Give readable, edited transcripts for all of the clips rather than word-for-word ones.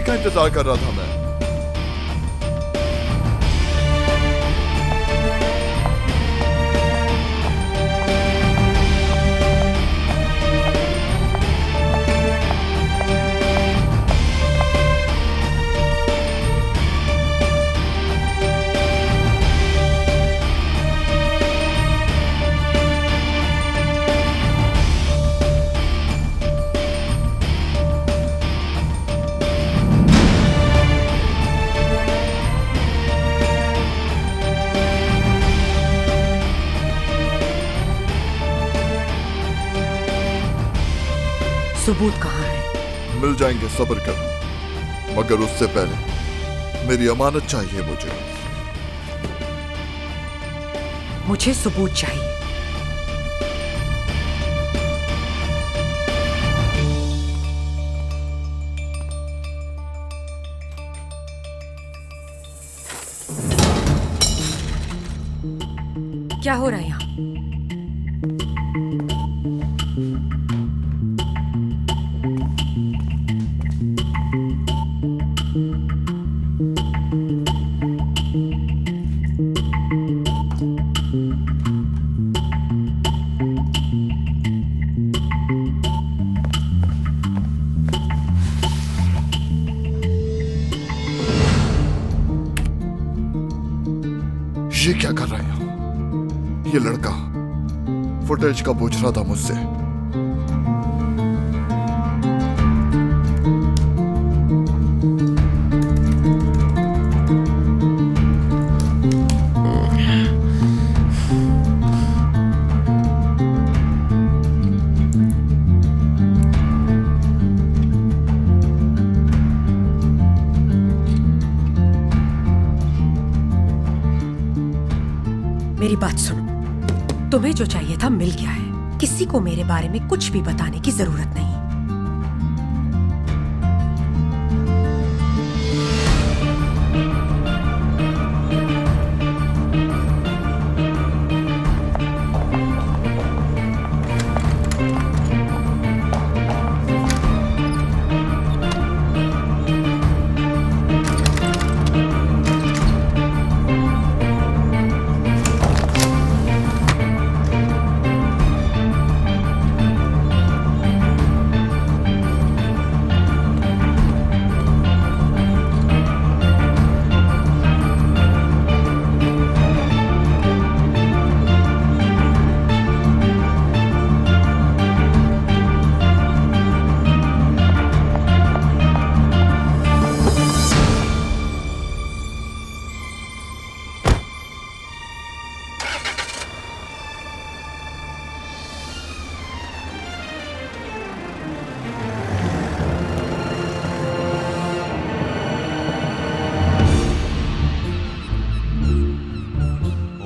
का इंतजार कर रहा था मैं। सबूत कहाँ है? मिल जाएंगे, सब्र कर, मगर उससे पहले मेरी अमानत चाहिए मुझे। मुझे सबूत चाहिए। क्या हो रहा है यहाँ? ये क्या कर रहा है? ये लड़का फुटेज का पूछ रहा था मुझसे। मेरी बात सुनो, तुम्हें जो चाहिए था मिल गया है। किसी को मेरे बारे में कुछ भी बताने की जरूरत नहीं।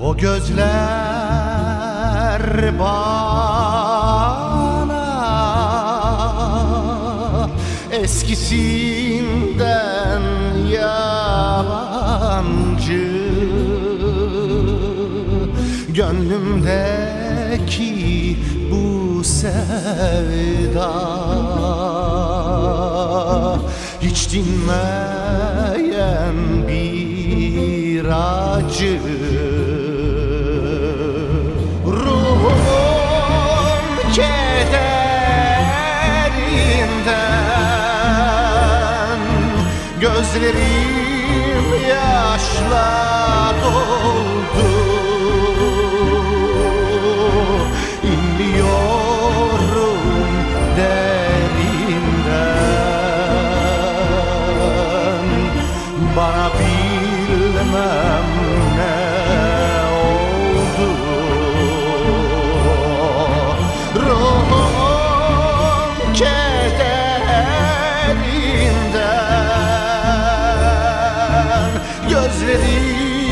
O gözler bana eskisinden yabancı. Gönlümdeki bu sevda hiç dinmeyen bir acı. Kederinden gözlerim yaşla doldu. İnliyorum derinden. Bana bilmem ne oldu. Ruhum kederinden gözlerim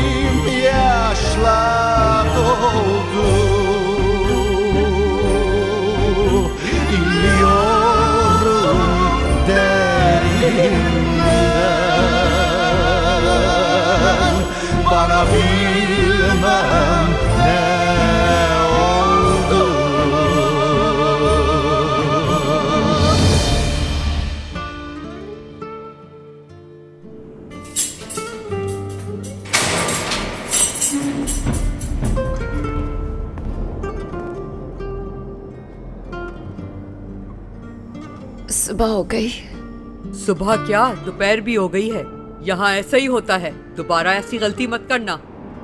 सुबह हो गई। सुबह क्या, दोपहर भी हो गई है। यहाँ ऐसा ही होता है, दोबारा ऐसी गलती मत करना।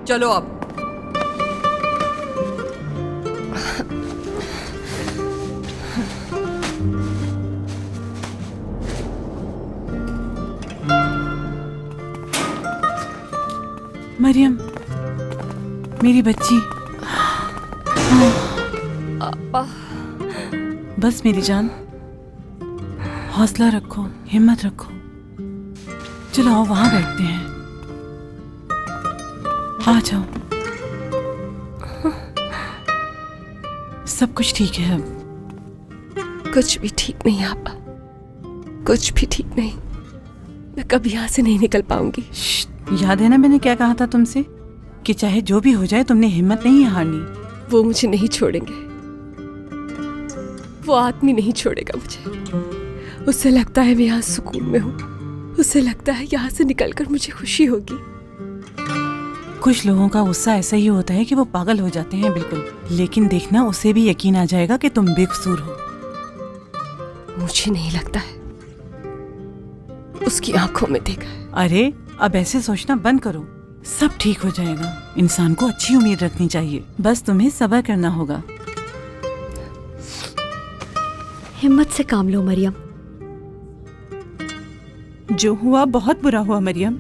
चलो अब। मरियम, मेरी बच्ची। बस मेरी जान, हौसला रखो, हिम्मत रखो। चलो आओ वहां बैठते हैं। आ जाओ, सब कुछ ठीक है अब। कुछ भी ठीक नहीं आपा, कुछ भी ठीक नहीं। मैं कभी यहाँ से नहीं निकल पाऊंगी। याद है ना मैंने क्या कहा था तुमसे, कि चाहे जो भी हो जाए तुमने हिम्मत नहीं हारनी। वो मुझे नहीं छोड़ेंगे, वो आदमी नहीं छोड़ेगा मुझे। उससे लगता है मैं यहाँ सुकून में हूँ, उससे लगता है यहाँ से निकलकर मुझे खुशी होगी। कुछ लोगों का गुस्सा ऐसा ही होता है कि वो पागल हो जाते हैं बिल्कुल, लेकिन देखना उसे भी यकीन आ जाएगा कि तुम बेकसूर हो। मुझे नहीं लगता है, उसकी आंखों में देखा है। अरे अब ऐसे सोचना बंद करो, सब ठीक हो जाएगा। इंसान को अच्छी उम्मीद रखनी चाहिए, बस तुम्हें सब्र करना होगा। हिम्मत से काम लो मरियम। जो हुआ बहुत बुरा हुआ मरियम।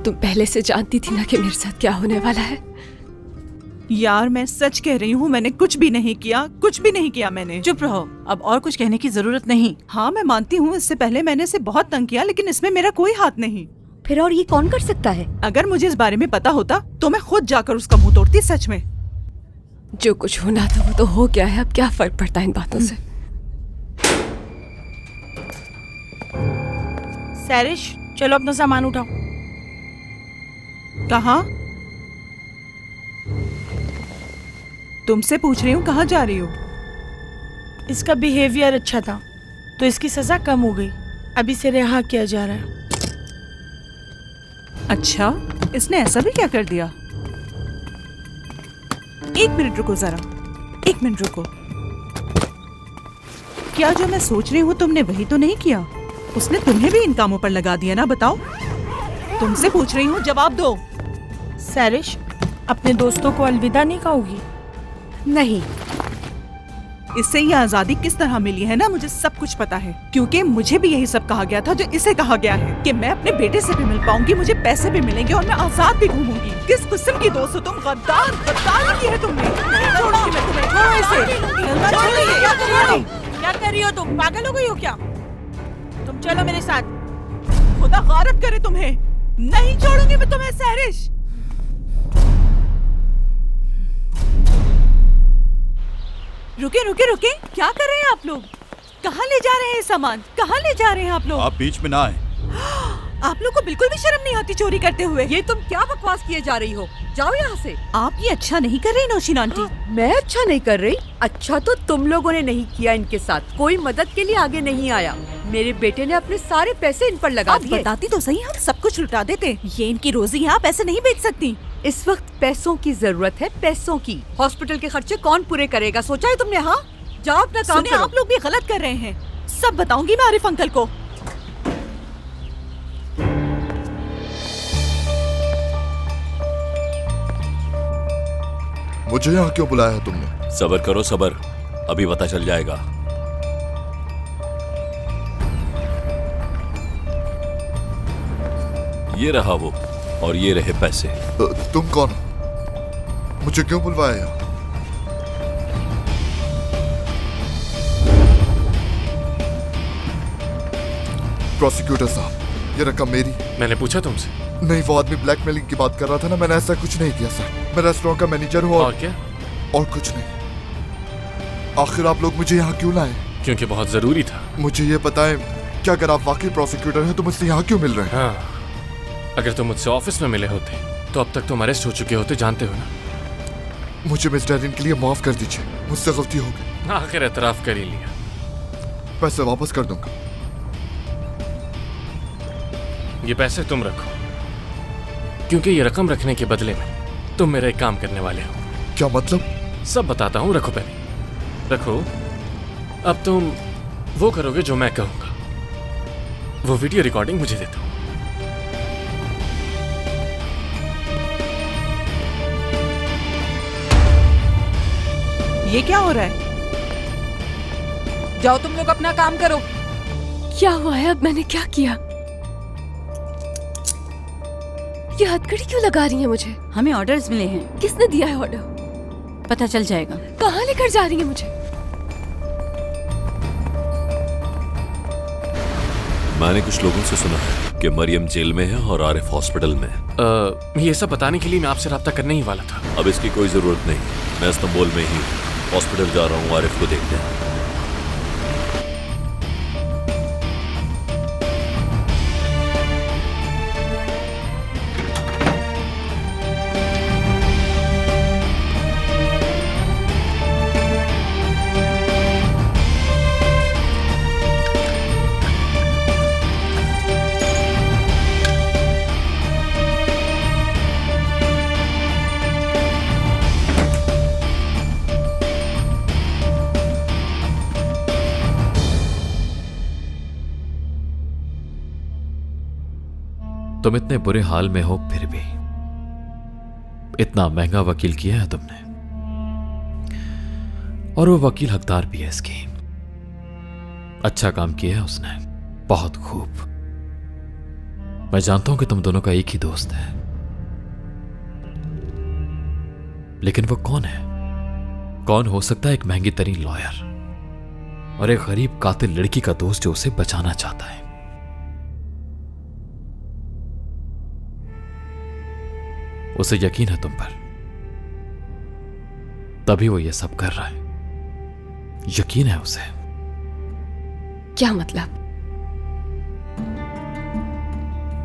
तुम पहले से जानती थी ना कि मेरे साथ क्या होने वाला है। यार मैं सच कह रही हूँ, मैंने कुछ भी नहीं किया, कुछ भी नहीं किया मैंने। चुप रहो, अब और कुछ कहने की जरूरत नहीं। हाँ मैं मानती हूँ इससे पहले मैंने इसे बहुत तंग किया, लेकिन इसमें मेरा कोई हाथ नहीं। फिर और ये कौन कर सकता है? अगर मुझे इस बारे में पता होता तो मैं खुद जाकर उसका मुंह तोड़ती, सच में। जो कुछ होना था वो तो हो गया है, अब क्या फर्क पड़ता है इन बातों से। सैरिश चलो अपना सामान उठाओ। कहाँ? तुमसे पूछ रही हूँ कहाँ जा रही हो? इसका बिहेवियर अच्छा था तो इसकी सजा कम हो गई, अब इसे रिहा किया जा रहा है। अच्छा, इसने ऐसा भी क्या कर दिया? एक मिनट रुको जरा, एक मिनट रुको। क्या जो मैं सोच रही हूँ तुमने वही तो नहीं किया? उसने तुम्हें भी इन कामों पर लगा दिया ना, बताओ। तुमसे पूछ रही हूँ, जवाब दो। सैरिश, अपने दोस्तों को अलविदा नहीं कहोगी? नहीं। इससे ये आजादी किस तरह मिली है ना, मुझे सब कुछ पता है, क्योंकि मुझे भी यही सब कहा गया था जो इसे कहा गया है कि मैं अपने बेटे से भी मिल पाऊंगी, मुझे पैसे भी मिलेंगे और मैं आजाद भी घूमूंगी। किस किस्म की दोस्त हो तुम? गद्दार, गद्दारी की है तुमने। नहीं छोड़ूंगी मैं तुम्हें, छोड़ो इसे। क्या कर रही हो तुम? पागल हो गई हो क्या? तुम चलो मेरे साथ। खुदा गारत करे तुम्हें, नहीं छोड़ूंगी मैं तुम्हें सैरिश। रुके रुके रुके, क्या कर रहे हैं आप लोग? कहाँ ले जा रहे हैं सामान? कहाँ ले जा रहे हैं आप लोग? आप बीच में ना आए। आप लोग को बिल्कुल भी शर्म नहीं आती चोरी करते हुए? ये तुम क्या बकवास किए जा रही हो? जाओ यहाँ से। आप ये अच्छा नहीं कर रही नौशीन आंटी। मैं अच्छा नहीं कर रही? अच्छा तो तुम लोगों ने नहीं किया इनके साथ, कोई मदद के लिए आगे नहीं आया। मेरे बेटे ने अपने सारे पैसे इन पर लगा आप दिए। बताती तो सही, हम सब कुछ लुटा देते। ये इनकी रोजी है, आप ऐसे नहीं बेच सकती। इस वक्त पैसों की जरूरत है, पैसों की। हॉस्पिटल के खर्चे कौन पूरे करेगा, सोचा है तुमने? हाँ जाओ अपना काम सुनिए, करो। आप लोग भी गलत कर रहे हैं। सब बताऊंगी मैं आरिफ अंकल को। मुझे यहाँ क्यों बुलाया है तुमने? सबर करो सबर, अभी पता चल जाएगा। ये रहा वो, और ये रहे पैसे। तुम कौन हो? मुझे क्यों बुलवाया यहाँ? प्रोसिक्यूटर साहब, ये रकम मेरी। मैंने पूछा तुमसे? नहीं, वो आदमी ब्लैकमेलिंग की बात कर रहा था ना, मैंने ऐसा कुछ नहीं किया सर। मैं रेस्टोरेंट का मैनेजर हूँ और क्या? और कुछ नहीं। आखिर आप लोग मुझे यहाँ क्यों लाए? क्योंकि बहुत जरूरी था। मुझे ये बताएं कि अगर आप वाकई प्रोसिक्यूटर हैं तो मुझसे यहाँ क्यों मिल रहे हैं? हाँ, अगर तुम मुझसे ऑफिस में मिले होते तो अब तक तुम अरेस्ट हो चुके होते, जानते हो ना। मुझे मिस डैरिन के लिए माफ कर दीजिए, मुझसे गलती हो गई। आखिर एतराफ कर ही लिया। पैसे वापस कर दूंगा। ये पैसे तुम रखो, क्योंकि ये रकम रखने के बदले में तुम मेरा एक काम करने वाले हो। क्या मतलब? सब बताता हूँ, रखो पहले, रखो। अब तुम वो करोगे जो मैं कहूँगा। वो वीडियो रिकॉर्डिंग मुझे दे दो। ये क्या हो रहा है? जाओ तुम लोग अपना काम करो। क्या हुआ है? अब मैंने क्या किया? ये हथकड़ी क्यों लगा रही है मुझे? हमें ऑर्डर्स मिले हैं। किसने दिया है ऑर्डर? पता चल जाएगा। कहाँ लेकर जा रही है मुझे? मैंने कुछ लोगों से सुना है कि मरियम जेल में है और आरिफ हॉस्पिटल में है। ये सब बताने के लिए मैं आपसे राब्ता करने ही वाला था। अब इसकी कोई जरूरत नहीं, मैं इस्तांबुल में ही हॉस्पिटल जा रहा हूँ आरिफ को देखने। तुम इतने बुरे हाल में हो फिर भी इतना महंगा वकील किया है तुमने, और वो वकील हकदार भी है इसकी। अच्छा काम किया है उसने, बहुत खूब। मैं जानता हूं कि तुम दोनों का एक ही दोस्त है, लेकिन वो कौन है? कौन हो सकता है एक महंगी तरीन लॉयर और एक गरीब कातिल लड़की का दोस्त जो उसे बचाना चाहता है? उसे यकीन है तुम पर, तभी वो ये सब कर रहा है। यकीन है उसे। क्या मतलब?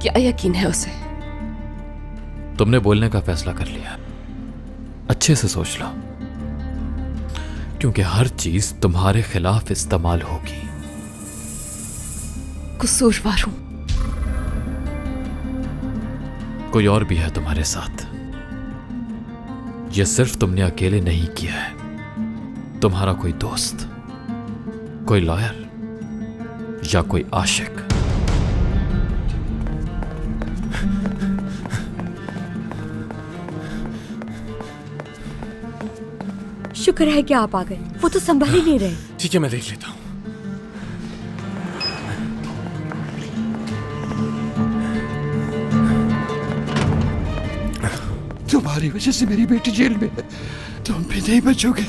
क्या यकीन है उसे? तुमने बोलने का फैसला कर लिया, अच्छे से सोच लो, क्योंकि हर चीज तुम्हारे खिलाफ इस्तेमाल होगी। कसूरवार हूं। कोई और भी है तुम्हारे साथ। यह सिर्फ तुमने अकेले नहीं किया है, तुम्हारा कोई दोस्त, कोई लॉयर या कोई आशिक। शुक्र है कि आप आ गए, वो तो संभाल ही नहीं रहे। ठीक है, मैं देख लेता हूँ। तुम्हारी वजह से मेरी बेटी जेल में है, तुम भी नहीं बचोगे।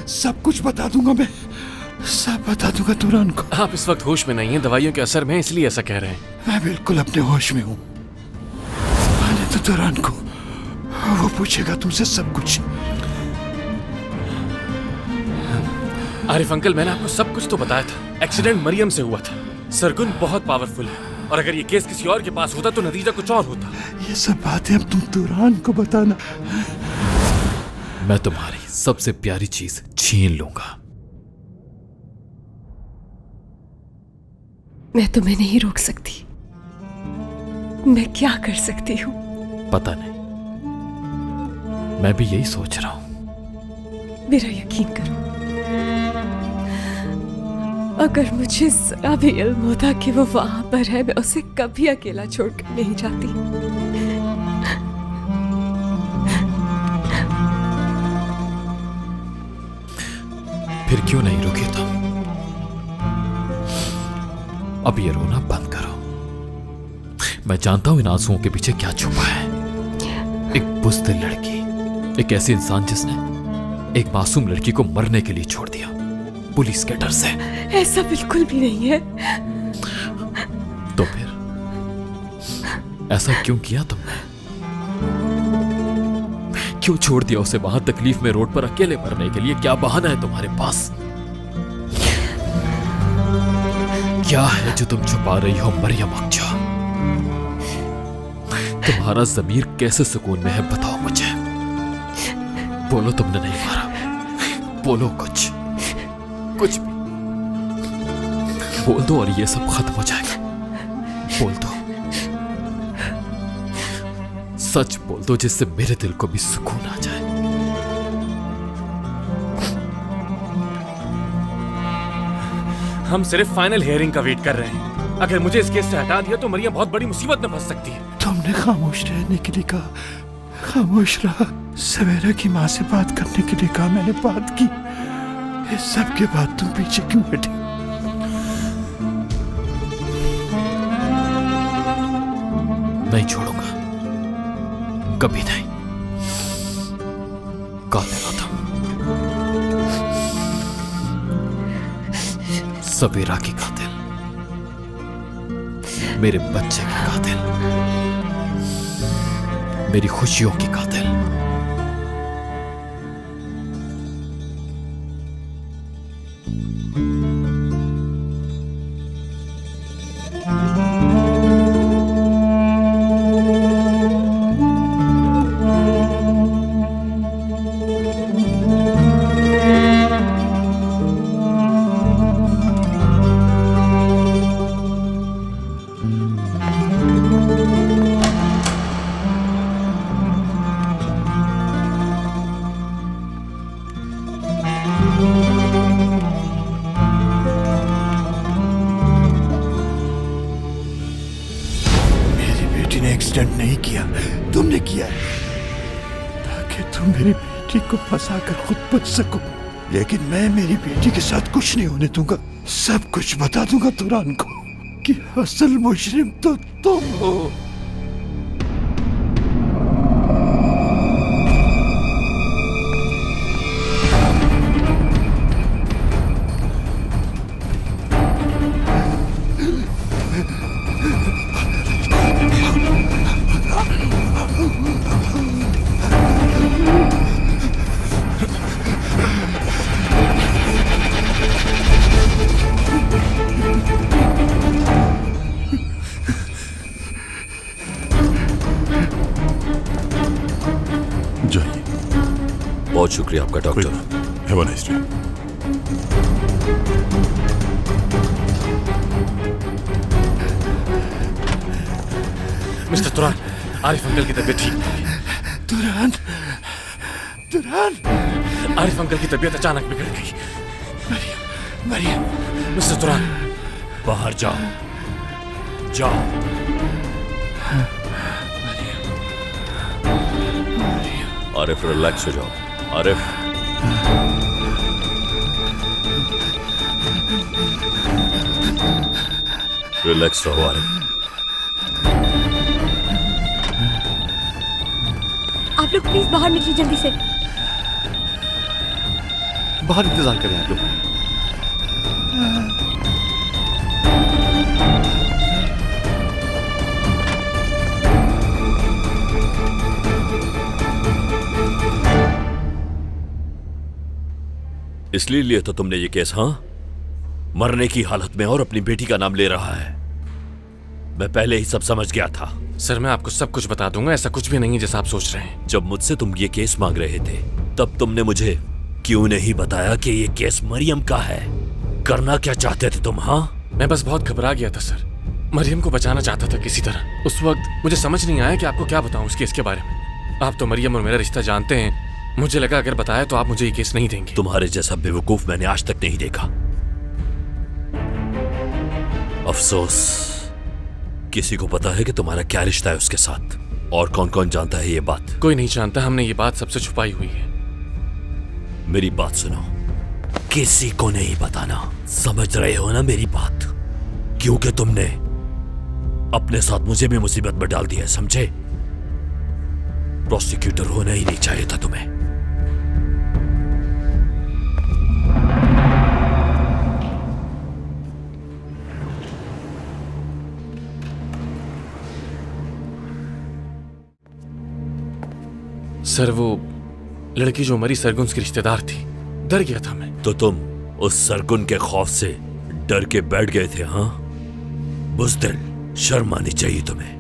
सब कुछ बता दूंगा मैं, सब बता दूंगा तुरान को। आप इस वक्त होश में नहीं हैं, दवाइयों के असर में, इसलिए ऐसा कह रहे हैं। मैं बिल्कुल अपने होश में हूँ। आने तो तुरान को, वो पूछेगा तुमसे सब कुछ। आरिफ अंकल, मैंने आपको सब कुछ तो बताया था। एक्सीडेंट मरियम से हुआ था। सरगुन बहुत पावरफुल है, और अगर ये केस किसी और के पास होता तो नतीजा कुछ और होता। ये सब बातें अब तुम तुरान को बताना। मैं तुम्हारी सबसे प्यारी चीज छीन लूंगा। मैं तुम्हें नहीं रोक सकती। मैं क्या कर सकती हूँ? पता नहीं, मैं भी यही सोच रहा हूं। मेरा यकीन करो, अगर मुझे जरा भी इल्म होता कि वो वहां पर है, मैं उसे कभी अकेला छोड़कर नहीं जाती। फिर क्यों नहीं रुके तुम? अब ये रोना बंद करो। मैं जानता हूं इन आंसुओं के पीछे क्या छुपा है। एक बुज़दिल लड़की, एक ऐसी इंसान जिसने एक मासूम लड़की को मरने के लिए छोड़ दिया पुलिस के डर से। ऐसा बिल्कुल भी नहीं है। तो फिर ऐसा क्यों किया तुमने? क्यों छोड़ दिया उसे वहां तकलीफ में रोड पर अकेले मरने के लिए? क्या बहाना है तुम्हारे पास? क्या है जो तुम छुपा रही हो मरियम अक्जा? तुम्हारा जमीर कैसे सुकून में है बताओ मुझे। बोलो तुमने नहीं मारा, बोलो कुछ भी बोल दो और ये सब खत्म हो जाएगा। बोल दो सच बोल दो जिससे मेरे दिल को भी सुकून आ जाए। हम सिर्फ फाइनल हियरिंग का वेट कर रहे हैं। अगर मुझे इस केस से हटा दिया तो मरियम बहुत बड़ी मुसीबत में फंस सकती है। तुमने खामोश रहने के लिए कहा, खामोश रहा। सवेरा की माँ से बात करने के लिए कहा, मैंने बात की। इस सब के बाद तुम पीछे क्यों हटे? नहीं छोड़ूंगा, कभी नहीं। कातिल हो तुम, सवेरा की कातिल, मेरे बच्चे की कातिल, मेरी खुशियों की कातिल। एक्सीडेंट नहीं किया, तुमने किया है, ताकि तुम मेरी बेटी को फंसा कर खुद बच सको। लेकिन मैं मेरी बेटी के साथ कुछ नहीं होने दूंगा। सब कुछ बता दूंगा तुरान को कि असल मुजरिम तो तुम हो। बहुत शुक्रिया आपका doctor. Have a nice day. Mister तुरान, Arif uncle की तबीयत ठीक नहीं है। तुरान, तुरान, आरिफ अंकल की तबीयत अचानक बिगड़ गई। मरियम, मरियम। मिस्टर तुरान, बाहर जाओ, जाओ। आरिफ रिलैक्स हो जाओ। आरिफ, रिलैक्स रहो आरिफ। आप लोग प्लीज बाहर निकलिए जल्दी से। बाहर इंतजार करें आप लोग। इसलिए लिए तो तुमने ये केस? हाँ, मरने की हालत में और अपनी बेटी का नाम ले रहा है। मैं पहले ही सब समझ गया था। सर मैं आपको सब कुछ बता दूंगा, ऐसा कुछ भी नहीं जैसा आप सोच रहे हैं। जब मुझसे तुम ये केस मांग रहे थे तब तुमने मुझे क्यों नहीं बताया कि ये केस मरियम का है? करना क्या चाहते थे तुम? हाँ, मैं बस बहुत घबरा गया था सर, मरियम को बचाना चाहता था किसी तरह। उस वक्त मुझे समझ नहीं आया कि आपको क्या बताऊं उस केस के बारे में। आप तो मरियम और मेरा रिश्ता जानते हैं, मुझे लगा अगर बताया तो आप मुझे ये केस नहीं देंगे। तुम्हारे जैसा बेवकूफ मैंने आज तक नहीं देखा। अफसोस, किसी को पता है कि तुम्हारा क्या रिश्ता है उसके साथ? और कौन कौन जानता है ये बात? कोई नहीं जानता, हमने ये बात सबसे छुपाई हुई है। मेरी बात सुनो, किसी को नहीं बताना, समझ रहे हो ना मेरी बात? क्योंकि तुमने अपने साथ मुझे भी मुसीबत में डाल दिया, समझे? प्रोसिक्यूटर होना ही नहीं चाहिए था तुम्हें। सर वो लड़की जो मरी सरगुन की रिश्तेदार थी, डर गया था मैं। तो तुम उस सरगुन के खौफ से डर के बैठ गए थे? हाँ, बुज़दिल, शर्म आनी चाहिए तुम्हें।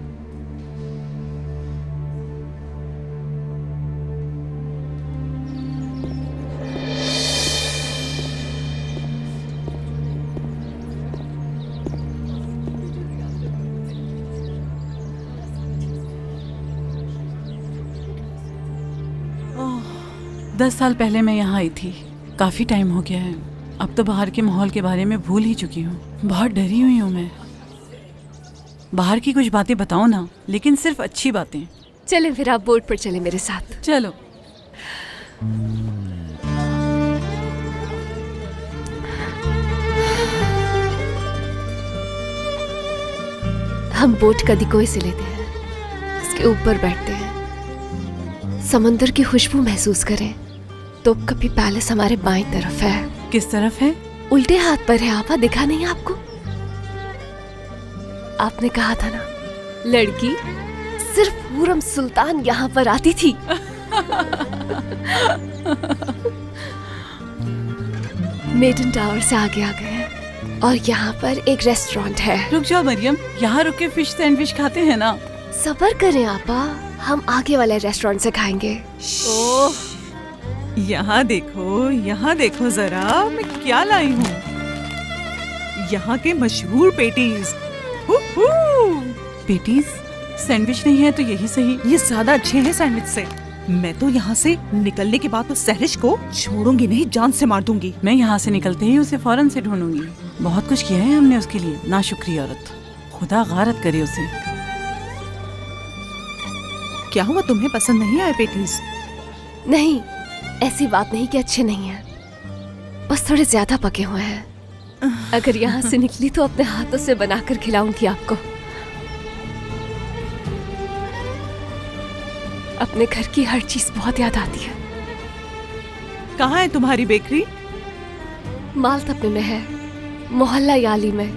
10 साल पहले मैं यहाँ आई थी। काफी टाइम हो गया है। अब तो बाहर के माहौल के बारे में भूल ही चुकी हूँ। बहुत डरी हुई हूँ मैं। बाहर की कुछ बातें बताओ ना, लेकिन सिर्फ अच्छी बातें। चलें फिर, आप बोट पर चलें मेरे साथ। चलो। हम बोट कदिकोई से लेते हैं, उसके ऊपर बैठते हैं, समंदर की खुशबू महसूस करें। तो कभी पैलेस हमारे बाईं तरफ है। किस तरफ है? उल्टे हाथ पर है। आपा दिखा नहीं आपको? आपने कहा था ना, लड़की सिर्फ हुरम सुल्तान यहाँ पर आती थी। मेडन टावर से आगे आ गए हैं और यहाँ पर एक रेस्टोरेंट है। रुक जाओ मरियम, यहाँ रुक के फिश सैंडविच खाते हैं ना। सब्र करें आपा, हम आगे वाले रेस्टोरेंट से खाएंगे। ओह, यहाँ देखो जरा, मैं क्या लाई हूँ। यहाँ के मशहूर पेटीज। पेटीज? सैंडविच नहीं है तो यही सही। ये ज्यादा अच्छे हैं सैंडविच से। मैं तो यहाँ से निकलने के बाद उस सहरिश को छोड़ूंगी नहीं, जान से मार दूंगी। मैं यहाँ से निकलते ही उसे फौरन से ढूंढूंगी। बहुत कुछ किया है हमने उसके लिए। नाशुक्री औरत, खुदा गारत करे उसे। क्या हुआ, तुम्हें पसंद नहीं आए पेटीज? नहीं, ऐसी बात नहीं कि अच्छे नहीं हैं, बस थोड़े ज्यादा पके हुए हैं। अगर यहाँ से निकली तो अपने हाथों से बनाकर खिलाऊंगी आपको। अपने घर की हर चीज बहुत याद आती है। कहाँ है तुम्हारी बेकरी? मालतपे में है, मोहल्ला याली में।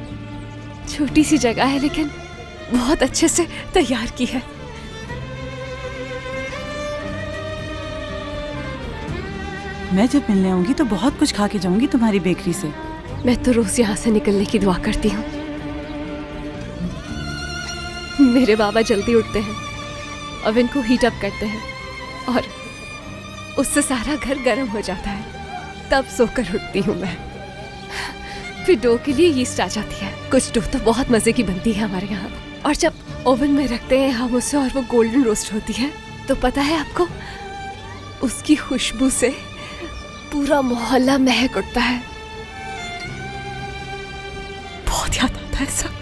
छोटी सी जगह है लेकिन बहुत अच्छे से तैयार की है। मैं जब मिलने आऊंगी तो बहुत कुछ खा के जाऊंगी तुम्हारी बेकरी से। मैं तो रोज यहाँ से निकलने की दुआ करती हूँ। मेरे बाबा जल्दी उठते हैं, ओवन को हीट अप करते हैं और उससे सारा घर गर्म हो जाता है। तब सोकर उठती हूँ मैं। फिर डो के लिए यीस्ट आ जाती है। कुछ डो तो बहुत मजे की बनती है हमारे यहाँ। और जब ओवन में रखते हैं हम उसे और वो गोल्डन रोस्ट होती है, तो पता है आपको, उसकी खुशबू से पूरा मोहल्ला महक उठता है। बहुत याद आता है सब।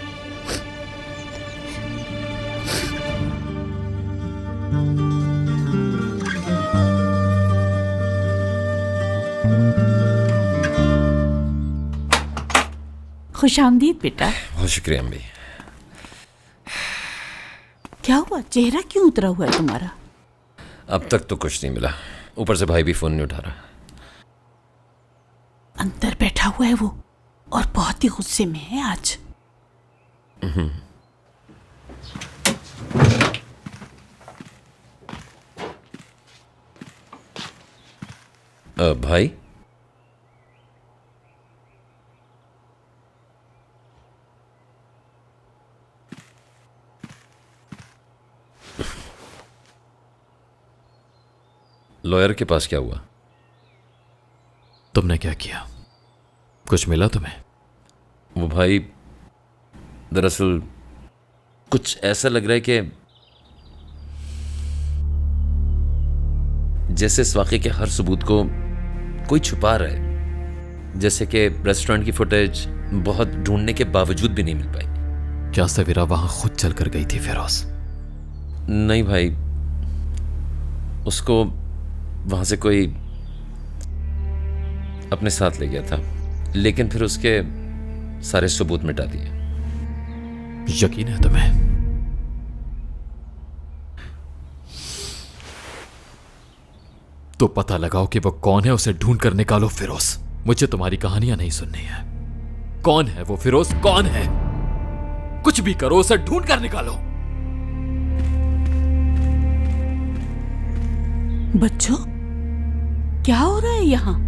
खुशामदीद बेटा। बहुत शुक्रिया अम्मी। क्या हुआ, चेहरा क्यों उतरा हुआ है तुम्हारा? अब तक तो कुछ नहीं मिला, ऊपर से भाई भी फोन नहीं उठा रहा। अंदर बैठा हुआ है वो और बहुत ही गुस्से में है आज। भाई, लॉयर के पास क्या हुआ? तुमने क्या किया? कुछ मिला तुम्हें? वो भाई, दरअसल कुछ ऐसा लग रहा है कि जैसे इस वाक़े के हर सबूत को कोई छुपा रहा है। जैसे कि रेस्टोरेंट की फुटेज बहुत ढूंढने के बावजूद भी नहीं मिल पाई। क्या सवीरा वहां खुद चल कर गई थी फिरोज? नहीं भाई, उसको वहां से कोई अपने साथ ले गया था, लेकिन फिर उसके सारे सबूत मिटा दिए। यकीन है तुम्हें? तो पता लगाओ कि वो कौन है, उसे ढूंढ कर निकालो फिरोज। मुझे तुम्हारी कहानियां नहीं सुननी है। कौन है वो फिरोज, कौन है? कुछ भी करो, उसे ढूंढ कर निकालो। बच्चों, क्या हो रहा है यहाँ?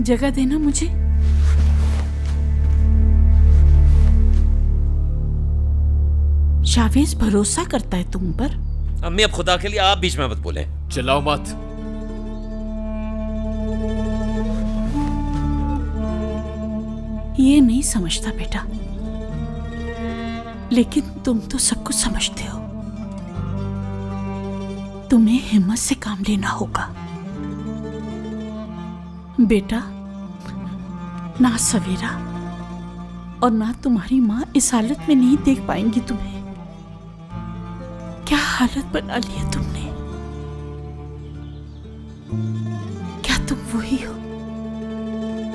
जगह देना मुझे। शावेज भरोसा करता है तुम पर। अम्मी, अब खुदा के लिए आप बीच में मत बोले। चिल्लाओ मत। ये नहीं समझता बेटा, लेकिन तुम तो सब कुछ समझते हो। तुम्हें हिम्मत से काम लेना होगा बेटा। ना सवेरा और ना तुम्हारी माँ इस हालत में नहीं देख पाएंगी तुम्हें। क्या हालत बना ली है तुमने। क्या तुम वही हो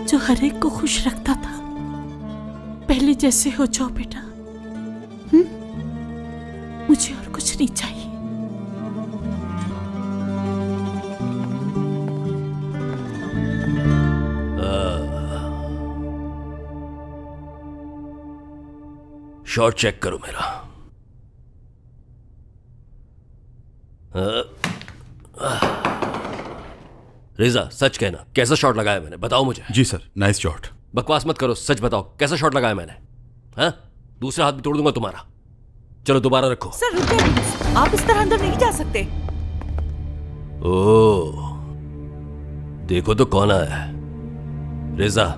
जो हर एक को खुश रखता था। पहले जैसे हो जाओ बेटा। मुझे और कुछ नहीं चाहिए। शॉट चेक करो मेरा। रेजा सच कहना, कैसा शॉट लगाया मैंने, बताओ मुझे। जी सर, नाइस शॉट। बकवास मत करो, सच बताओ कैसा शॉट लगाया मैंने। हाँ, दूसरा हाथ भी तोड़ दूंगा तुम्हारा। चलो दोबारा रखो। सर रुकिए, आप इस तरह अंदर नहीं जा सकते। ओह, देखो तो कौन आया है। रेजा,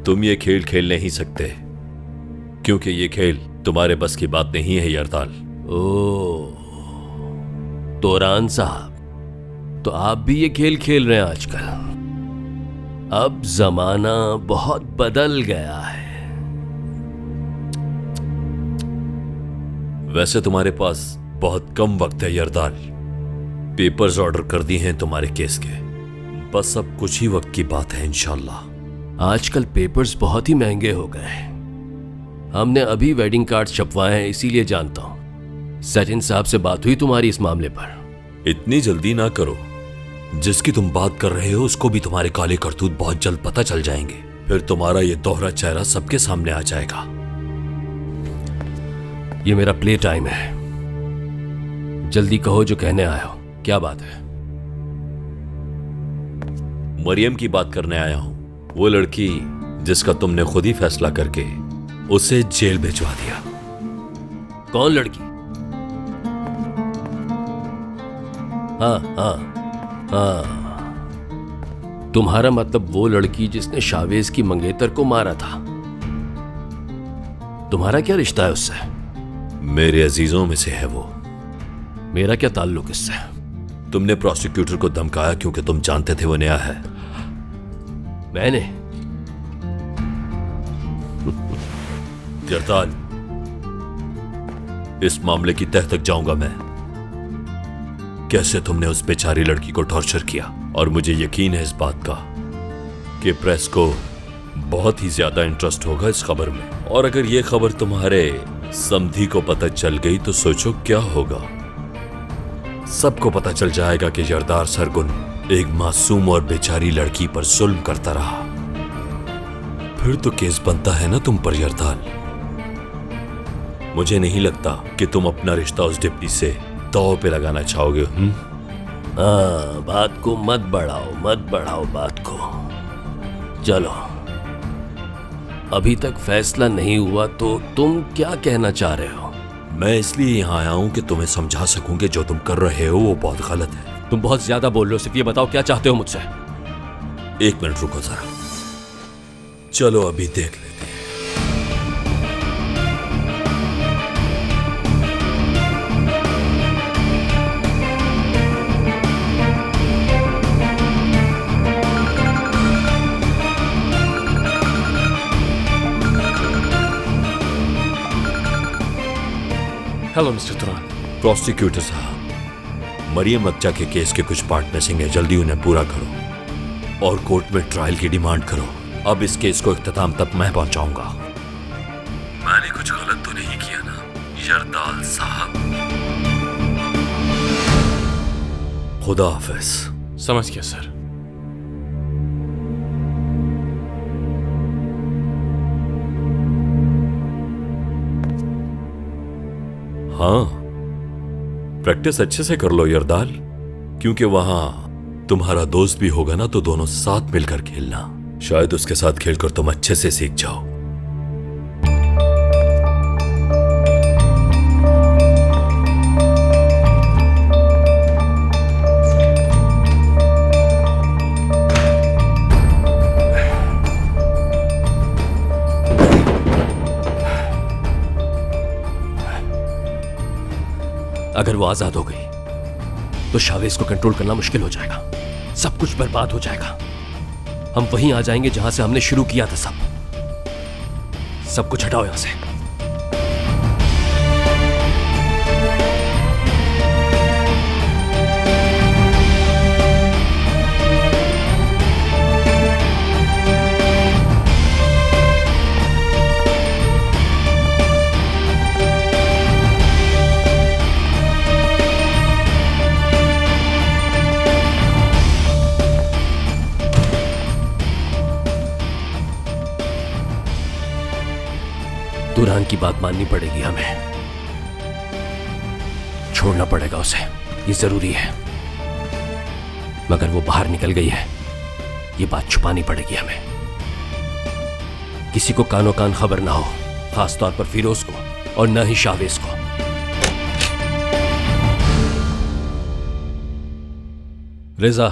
तुम ये खेल खेल नहीं सकते क्योंकि ये खेल तुम्हारे बस की बात नहीं है यरदाल। ओह, तोरान साहब, तो आप भी ये खेल खेल रहे हैं आजकल। अब जमाना बहुत बदल गया है। वैसे तुम्हारे पास बहुत कम वक्त है यरदाल। पेपर्स ऑर्डर कर दिए हैं तुम्हारे केस के, बस अब कुछ ही वक्त की बात है इंशाल्लाह। आजकल पेपर्स बहुत ही महंगे हो गए हैं। हमने अभी वेडिंग कार्ड छपवाए हैं, इसीलिए जानता हूं। सचिन साहब से बात हुई तुम्हारी इस मामले पर? इतनी जल्दी ना करो। जिसकी तुम बात कर रहे हो उसको भी तुम्हारे काले करतूत बहुत जल्द पता चल जाएंगे। फिर तुम्हारा ये दोहरा चेहरा सबके सामने आ जाएगा। ये मेरा प्ले टाइम है, जल्दी कहो जो कहने आया हो। क्या बात है? मरियम की बात करने आया हूं, वो लड़की जिसका तुमने खुद ही फैसला करके उसे जेल भिजवा दिया। कौन लड़की? हाँ, तुम्हारा मतलब वो लड़की जिसने शावेज की मंगेतर को मारा था। तुम्हारा क्या रिश्ता है उससे? मेरे अजीजों में से है वो। मेरा क्या ताल्लुक इससे? तुमने प्रोसिक्यूटर को धमकाया क्योंकि तुम जानते थे वो नया है। मैंने? यरदाल, इस मामले की तह तक जाऊंगा मैं। कैसे तुमने उस बेचारी लड़की को टॉर्चर किया, और मुझे यकीन है इस बात का कि प्रेस को बहुत ही ज्यादा इंटरेस्ट होगा इस खबर में। और अगर यह खबर तुम्हारे समधी को पता चल गई तो सोचो क्या होगा। सबको पता चल जाएगा कि यरदार सरगुन एक मासूम और बेचारी लड़की पर जुल्म करता रहा। फिर तो केस बनता है ना तुम पर यरदाल। मुझे नहीं लगता कि तुम अपना रिश्ता उस डिप्टी से दांव पे लगाना चाहोगे। हाँ, बात को मत बढ़ाओ बात को। चलो, अभी तक फैसला नहीं हुआ तो तुम क्या कहना चाह रहे हो? मैं इसलिए यहाँ आया हूं कि तुम्हें समझा सकूं कि जो तुम कर रहे हो वो बहुत गलत है। तुम बहुत ज्यादा बोल रहे हो, सिर्फ ये बताओ क्या चाहते हो मुझसे। 1 मिनट रुको जरा, चलो अभी देख लेते हैं। Hello mister तुरान। प्रोसिक्यूटर साहब, मरियम अक्चा के केस के कुछ पार्ट मिसिंग है, जल्दी उन्हें पूरा करो और कोर्ट में ट्रायल की डिमांड करो। अब इस केस को इख्तिताम तक मैं पहुंचाऊंगा। मैंने कुछ गलत तो नहीं किया ना यरदाल साहब? खुदा हाफिज। समझ गया सर। हाँ, प्रैक्टिस अच्छे से कर लो यरदाल, क्योंकि वहां तुम्हारा दोस्त भी होगा ना, तो दोनों साथ मिलकर खेलना। शायद उसके साथ खेलकर तुम अच्छे से सीख जाओ। अगर वो आजाद हो गई तो शावेज को कंट्रोल करना मुश्किल हो जाएगा, सब कुछ बर्बाद हो जाएगा। हम वहीं आ जाएंगे जहां से हमने शुरू किया था। सब कुछ हटाओ यहां से। दुरान की बात माननी पड़ेगी हमें, छोड़ना पड़ेगा उसे, ये जरूरी है। मगर वो बाहर निकल गई है, ये बात छुपानी पड़ेगी हमें। किसी को कानो कान खबर ना हो, खास तौर पर फिरोज को और न ही शावेज को। रिजा,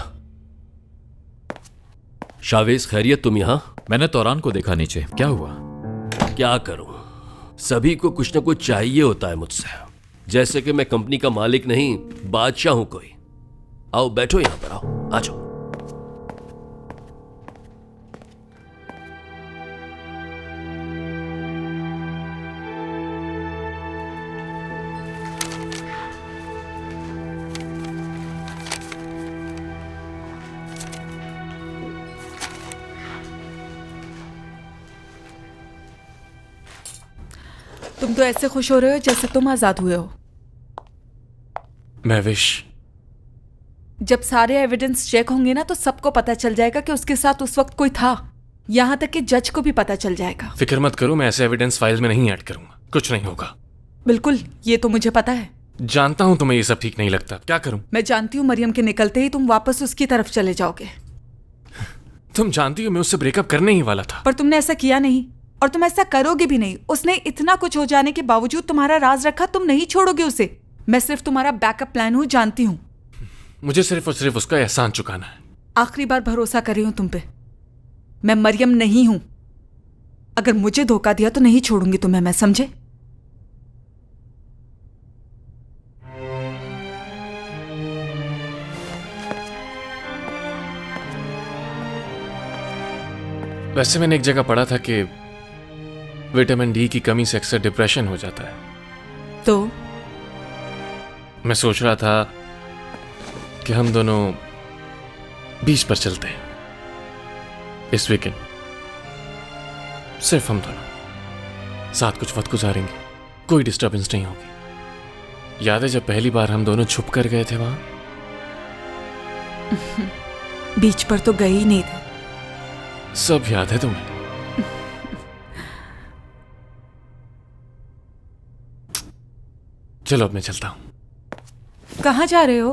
शावेज खैरियत, तुम यहां? मैंने तौरान को देखा नीचे, क्या हुआ? क्या करूं, सभी को कुछ ना कुछ चाहिए होता है मुझसे, जैसे कि मैं कंपनी का मालिक नहीं, बादशाह हूं कोई। आओ बैठो, यहां पर आओ, आ जाओ। तुम तो ऐसे खुश हो रहे हो जैसे तुम आजाद हुए हो। मैं विश जब सारे एविडेंस चेक होंगे ना तो सबको पता चल जाएगा कि उसके साथ उस वक्त कोई था। यहां तक कि जज को भी पता चल जाएगा। फिक्र मत करो, मैं ऐसे एविडेंस फाइल में नहीं ऐड करूंगा, कुछ नहीं होगा। बिल्कुल, ये तो मुझे पता है। जानता हूं तुम्हें ये सब ठीक नहीं लगता, क्या करूं? मैं जानती हूँ मरियम के निकलते ही तुम वापस उसकी तरफ चले जाओगे। तुम जानती हो मैं उससे ब्रेकअप करने ही वाला था। पर तुमने ऐसा किया नहीं और तुम ऐसा करोगे भी नहीं। उसने इतना कुछ हो जाने के बावजूद तुम्हारा राज रखा, तुम नहीं छोड़ोगे उसे। मैं सिर्फ तुम्हारा बैकअप प्लान हूं, जानती हूं। मुझे सिर्फ और सिर्फ उसका एहसान चुकाना है। आखिरी बार भरोसा कर रही हूं तुम पे। मैं मरियम नहीं हूं। अगर मुझे धोखा दिया तो नहीं छोड़ूंगी तुम्हें मैं, समझे? वैसे मैंने एक जगह पढ़ा था कि विटामिन डी की कमी से अक्सर डिप्रेशन हो जाता है। तो मैं सोच रहा था कि हम दोनों बीच पर चलते हैं इस वीकेंड, सिर्फ हम दोनों साथ कुछ वक्त गुजारेंगे, कोई डिस्टरबेंस नहीं होगी। याद है जब पहली बार हम दोनों छुप कर गए थे वहां? बीच पर तो गए ही नहीं थे। सब याद है तुम्हें? चलो अब मैं चलता हूं। कहां जा रहे हो?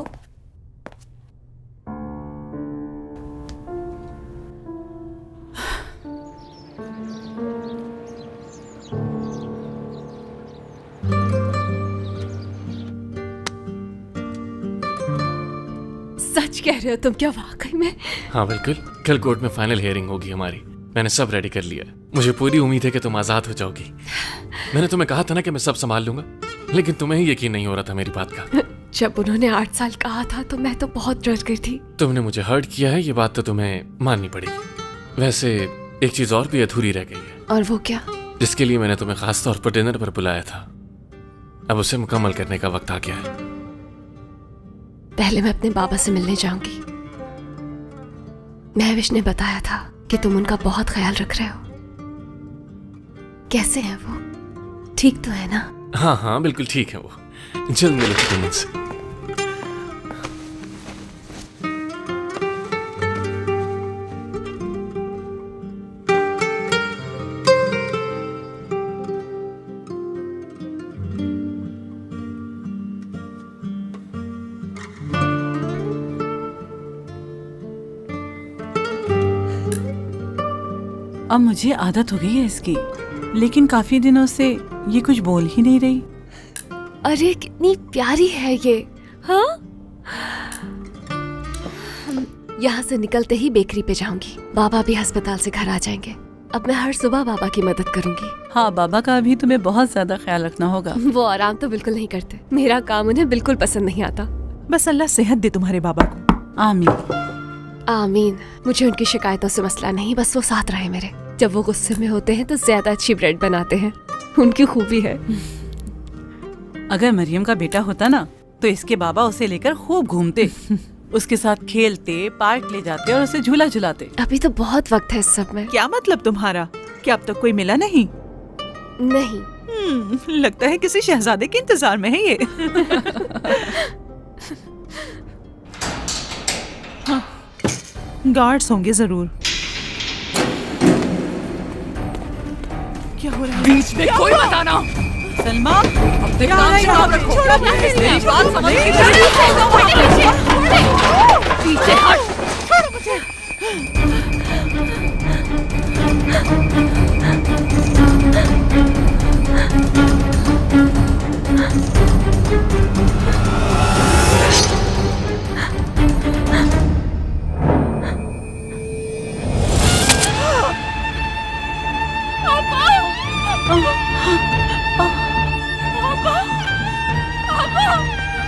सच कह रहे हो तुम? क्या वाकई में? हाँ बिल्कुल, कल कोर्ट में फाइनल हियरिंग होगी हमारी। मैंने सब रेडी कर लिया। मुझे पूरी उम्मीद है कि तुम आजाद हो जाओगी। मैंने तुम्हें कहा था ना कि मैं सब संभाल लूंगा, लेकिन तुम्हें ही यकीन नहीं हो रहा था मेरी बात का। जब उन्होंने 8 साल कहा था तो मैं तो बहुत डर गई थी। तुमने मुझे हर्ट किया है, ये बात तो तुम्हें माननी पड़ेगी। वैसे एक चीज और भी अधूरी रह गई है। और वो क्या? जिसके लिए मैंने तुम्हें खास तौर पर डिनर पर बुलाया था, अब उसे मुकम्मल करने का वक्त आ गया है। पहले मैं अपने बाबा से मिलने जाऊंगी। महविश ने बताया था कि तुम उनका बहुत ख्याल रख रहे हो। कैसे हैं वो? ठीक तो है ना? हाँ हाँ बिल्कुल ठीक है वो। जल्द मिलोगी तुम उनसे। अब मुझे आदत हो गई है इसकी, लेकिन काफी दिनों से ये कुछ बोल ही नहीं रही। अरे कितनी प्यारी है ये। हाँ, यहाँ से निकलते ही बेकरी पे जाऊंगी। बाबा भी अस्पताल से घर आ जाएंगे। अब मैं हर सुबह बाबा की मदद करूंगी। हाँ, बाबा का अभी तुम्हें बहुत ज्यादा ख्याल रखना होगा। वो आराम तो बिल्कुल नहीं करते। मेरा काम उन्हें बिल्कुल पसंद नहीं आता। बस अल्लाह सेहत दे तुम्हारे बाबा को। आमीन। आमीन। मुझे उनकी शिकायतों से मसला नहीं, बस वो साथ रहे मेरे। जब वो गुस्से में होते हैं तो ज्यादा अच्छी ब्रेड बनाते हैं, उनकी खूबी है। अगर मरियम का बेटा होता ना तो इसके बाबा उसे लेकर खूब घूमते, उसके साथ खेलते, पार्क ले जाते और उसे झूला झुलाते। अभी तो बहुत वक्त है इस सब में। क्या मतलब तुम्हारा? क्या अब तक कोई मिला नहीं? नहीं। लगता है किसी शहजादे के इंतजार में है ये। हाँ, गार्ड्स होंगे जरूर। क्या हो रहा है? बीच में कोई बताना। सलमा, अपने क्या काम है से यहाँ काम पे? रखो। छोड़ो मुझे। मेरी बात समझ के पीछे हट। छोड़ो मुझे।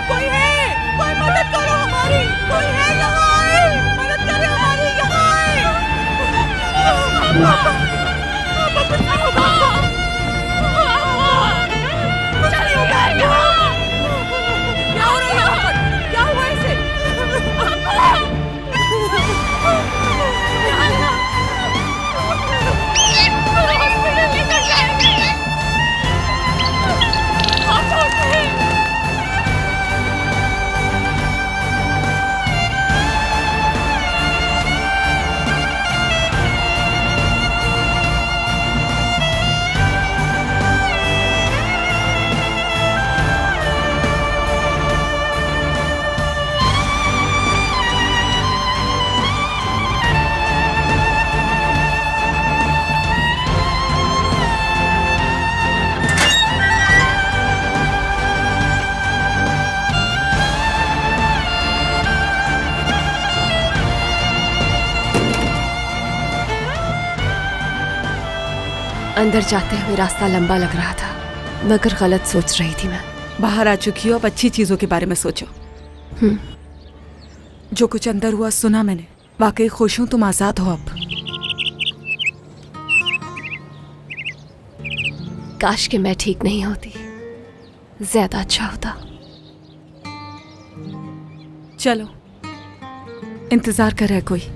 कोई है? कोई मदद करो हमारी। कोई है यहाँ आए। मदद करे हमारी, यहाँ आए। पापा, पापा कुछ नहीं होगा। कुछ नहीं होगा यहाँ। क्या हो रहा है यहाँ पर? क्या हुआ इसे? हॉस्पिटल लेकर जाएंगे। अंदर जाते हुए रास्ता लंबा लग रहा था, मगर गलत सोच रही थी मैं। बाहर आ चुकी हो, अब अच्छी चीजों के बारे में सोचो। जो कुछ अंदर हुआ सुना मैंने। वाकई खुश हूँ तुम आजाद हो अब। काश कि मैं ठीक नहीं होती, ज्यादा अच्छा होता। चलो, इंतजार कर रहा है कोई।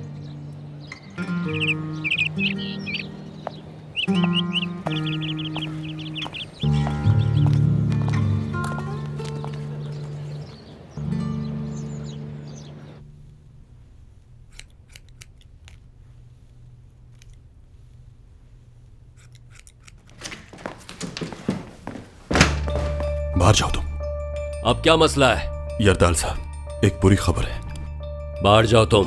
बाहर जाओ तुम। अब क्या मसला है? यरदाल साहब, एक बुरी खबर है। बाहर जाओ तुम।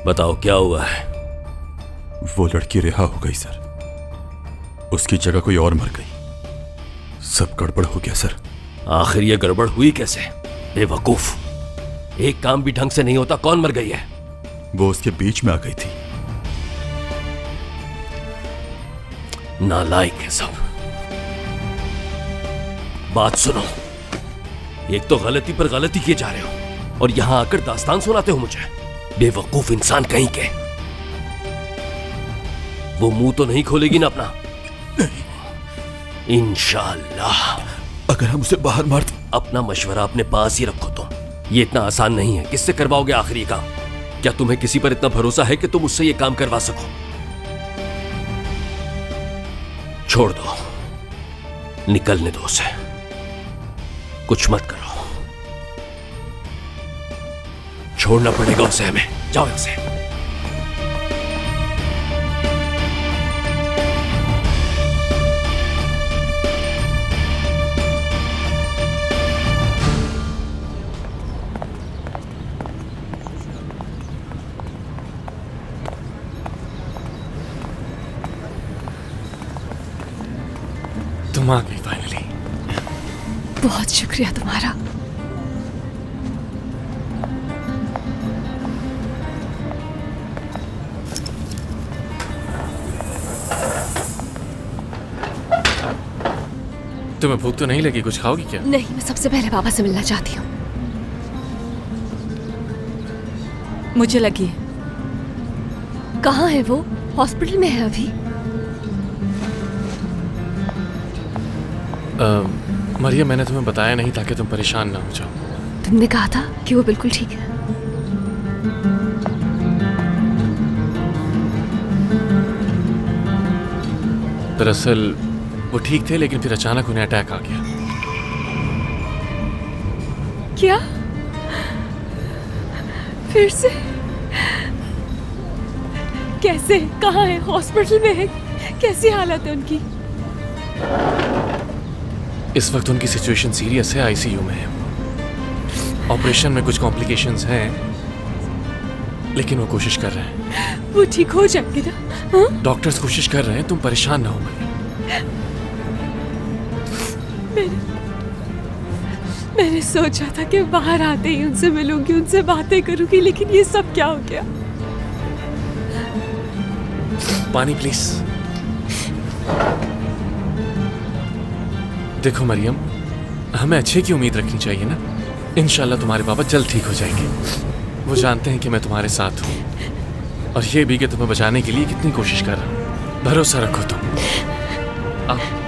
बताओ क्या हुआ है? वो लड़की रिहा हो गई सर। उसकी जगह कोई और मर गई। सब गड़बड़ हो गया सर। आखिर ये गड़बड़ हुई कैसे? बेवकूफ, एक काम भी ढंग से नहीं होता। कौन मर गई है? वो उसके बीच में आ गई थी। नालायक है सब। बात सुनो, एक तो गलती पर गलती किए जा रहे हो और यहां आकर दास्तान सुनाते हो मुझे। बेवकूफ इंसान कहीं के। वो मुंह तो नहीं खोलेगी ना अपना? इंशाअल्लाह। अगर हम उसे बाहर मार दें। अपना मशवरा अपने पास ही रखो तुम। ये इतना आसान नहीं है। किससे करवाओगे आखिरी काम? क्या तुम्हें किसी पर इतना भरोसा है कि तुम उससे ये काम करवा सको? छोड़ दो, निकलने दो उसे। कुछ मत करो। छोड़ना पड़ेगा उसे हमें। जाओ यहां से। तुम आ गई फाइनली। बहुत शुक्रिया तुम्हारा। तुम्हें भूख तो नहीं लगी? कुछ खाओगी क्या? नहीं, मैं सबसे पहले बाबा से मिलना चाहती हूँ। मुझे लगी है। कहाँ है वो? हॉस्पिटल में है अभी। मरियम, मैंने तुम्हें बताया नहीं ताकि तुम परेशान ना हो जाओ। तुमने कहा था कि वो बिल्कुल ठीक है। दरअसल वो ठीक थे, लेकिन फिर अचानक उन्हें अटैक आ गया। क्या? फिर से? कैसे? कहाँ है? हॉस्पिटल में है? कैसी हालत है उनकी? इस वक्त उनकी सिचुएशन सीरियस है, आईसीयू में है। ऑपरेशन में कुछ कॉम्प्लिकेशंस हैं, लेकिन वो कोशिश कर रहे हैं। वो ठीक हो जाएंगे ना? हाँ? डॉक्टर्स कोशिश कर रहे हैं, तुम परेशान ना हो मरियम। मैंने सोचा था कि बाहर आते ही उनसे मिलूंगी, उनसे बातें करूंगी, लेकिन ये सब क्या हो गया? पानी प्लीज। देखो मरियम, हमें अच्छे की उम्मीद रखनी चाहिए ना। इंशाल्लाह तुम्हारे पापा जल्द ठीक हो जाएंगे। वो जानते हैं कि मैं तुम्हारे साथ हूँ, और ये भी कि तुम्हें बचाने के लिए कितनी कोशिश कर रहा हूँ। भरोसा रखो तुम। आओ।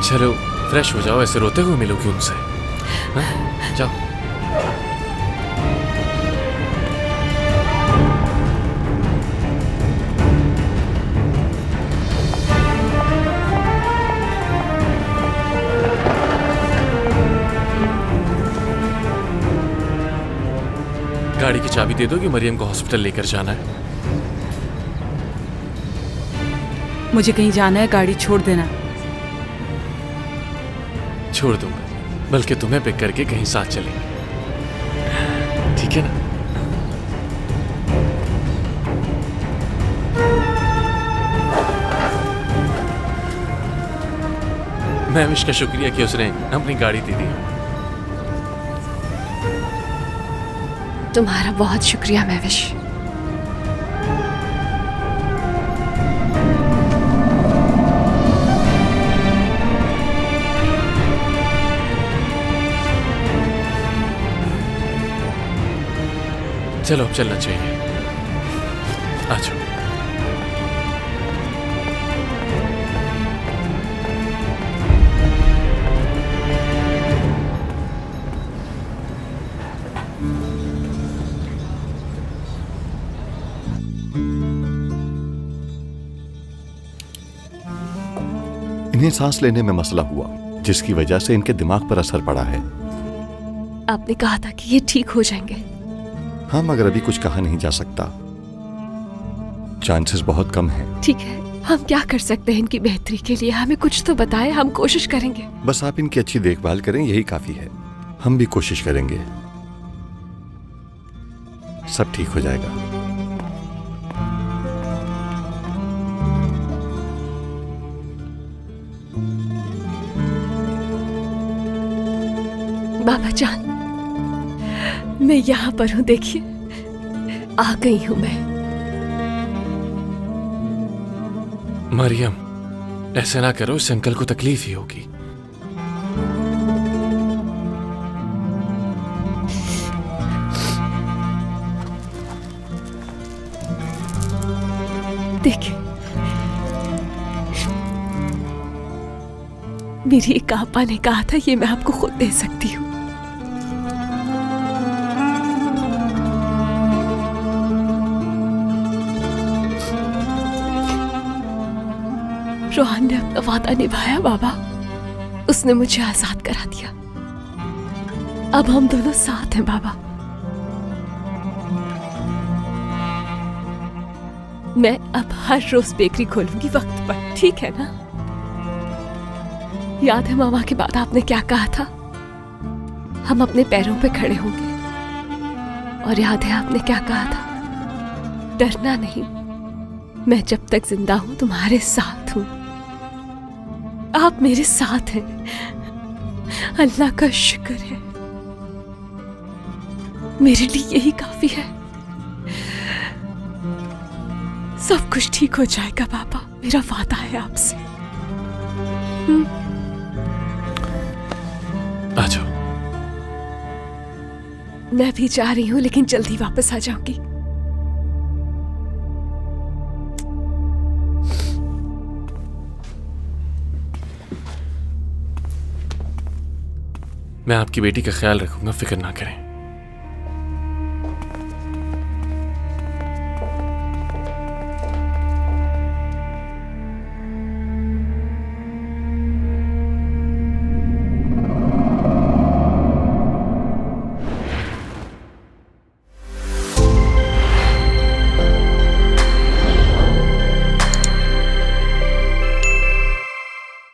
चलो फ्रेश हो जाओ, ऐसे रोते हुए मिलोगी उनसे। हाँ? जाओ। गाड़ी की चाबी दे दो कि मरियम को हॉस्पिटल लेकर जाना है। मुझे कहीं जाना है, गाड़ी छोड़ देना। छोड़ दूंगा, बल्कि तुम्हें पिक करके कहीं साथ चलेंगे, ठीक है ना? महविश का शुक्रिया कि उसने अपनी गाड़ी दे दी। तुम्हारा बहुत शुक्रिया महविश। चलो अब चलना चाहिए। आ जाओ। इन्हें सांस लेने में मसला हुआ, जिसकी वजह से इनके दिमाग पर असर पड़ा है। आपने कहा था कि ये ठीक हो जाएंगे। हाँ, मगर अभी कुछ कहा नहीं जा सकता। चांसेस बहुत कम हैं। ठीक है, हम क्या कर सकते हैं इनकी बेहतरी के लिए? हमें कुछ तो बताएं, हम कोशिश करेंगे। बस आप इनकी अच्छी देखभाल करें, यही काफी है। हम भी कोशिश करेंगे, सब ठीक हो जाएगा। बाबा जान, मैं यहाँ पर हूँ, देखिए आ गई हूँ मैं। मरियम, ऐसे ना करो, इस अंकल को तकलीफ ही होगी। देखिए, मेरी एक आपा ने कहा था ये मैं आपको खुद दे सकती हूँ। रोहन ने अपना वादा निभाया बाबा, उसने मुझे आजाद करा दिया। अब हम दोनों साथ हैं बाबा। मैं अब हर रोज बेकरी खोलूंगी वक्त पर, ठीक है ना? याद है मामा के बाद आपने क्या कहा था? हम अपने पैरों पे खड़े होंगे। और याद है आपने क्या कहा था? डरना नहीं, मैं जब तक जिंदा हूं तुम्हारे साथ हूं। आप मेरे साथ हैं, अल्लाह का शुक्र है। मेरे लिए यही काफी है। सब कुछ ठीक हो जाएगा पापा, मेरा वादा है आपसे। आ जाओ। मैं भी जा रही हूँ, लेकिन जल्दी वापस आ जाऊंगी। मैं आपकी बेटी का ख्याल रखूंगा, फिक्र ना करें।